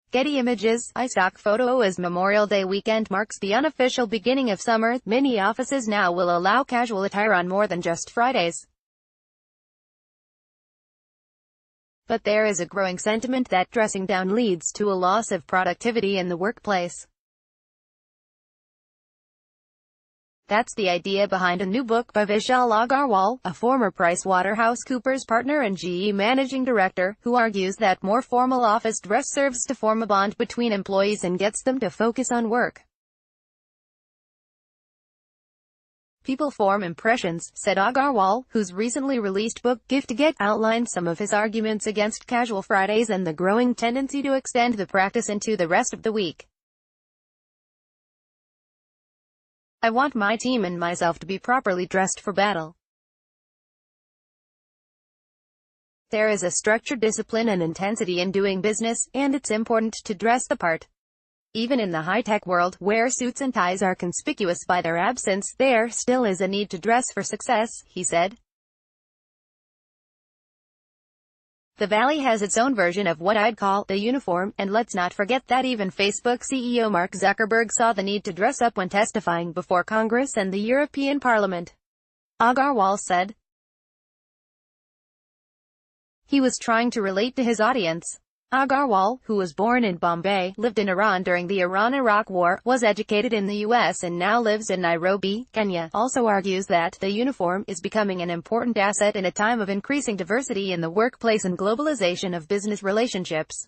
Getty Images. iStock photo. As Memorial Day weekend marks the unofficial beginning of summer, many offices now will allow casual attire on more than just Fridays. But there is a growing sentiment that dressing down leads to a loss of productivity in the workplace. That's the idea behind a new book by Vishal Agarwal, a former PricewaterhouseCoopers partner and GE managing director, who argues that more formal office dress serves to form a bond between employees and gets them to focus on work. People form impressions, said Agarwal, whose recently released book Gift to Get outlined some of his arguments against casual Fridays and the growing tendency to extend the practice into the rest of the week. I want my team and myself to be properly dressed for battle. There is a structure, discipline and intensity in doing business, and it's important to dress the part. Even in the high-tech world, where suits and ties are conspicuous by their absence, there still is a need to dress for success, he said. The Valley has its own version of what I'd call the uniform, and let's not forget that even Facebook CEO Mark Zuckerberg saw the need to dress up when testifying before Congress and the European Parliament. Agarwal said. He was trying to relate to his audience. Agarwal, who was born in Bombay, lived in Iran during the Iran-Iraq War, was educated in the US and now lives in Nairobi, Kenya, also argues that the uniform is becoming an important asset in a time of increasing diversity in the workplace and globalization of business relationships.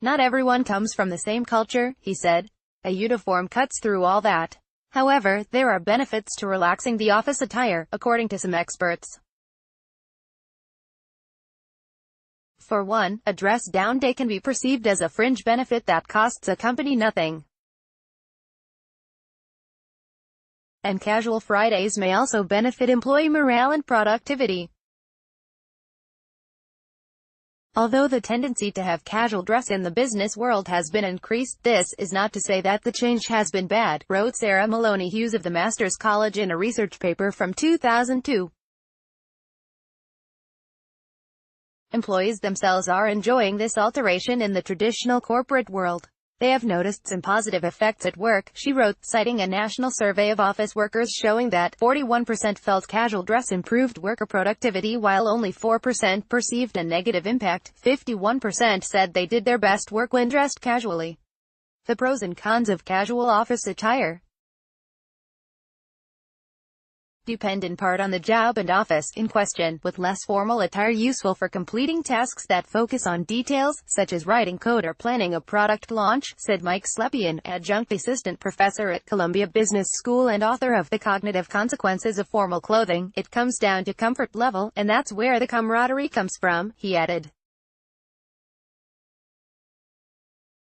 Not everyone comes from the same culture, he said. A uniform cuts through all that. However, there are benefits to relaxing the office attire, according to some experts. For one, a dress-down day can be perceived as a fringe benefit that costs a company nothing. And casual Fridays may also benefit employee morale and productivity. Although the tendency to have casual dress in the business world has been increased, this is not to say that the change has been bad, wrote Sarah Maloney Hughes of the Masters College in a research paper from 2002. Employees themselves are enjoying this alteration in the traditional corporate world. They have noticed some positive effects at work, she wrote, citing a national survey of office workers showing that 41% felt casual dress improved worker productivity while only 4% perceived a negative impact. 51% said they did their best work when dressed casually. The pros and cons of casual office attire depend in part on the job and office in question, with less formal attire useful for completing tasks that focus on details, such as writing code or planning a product launch, said Mike Slepian, adjunct assistant professor at Columbia Business School and author of The Cognitive Consequences of Formal Clothing. It comes down to comfort level, and that's where the camaraderie comes from, he added.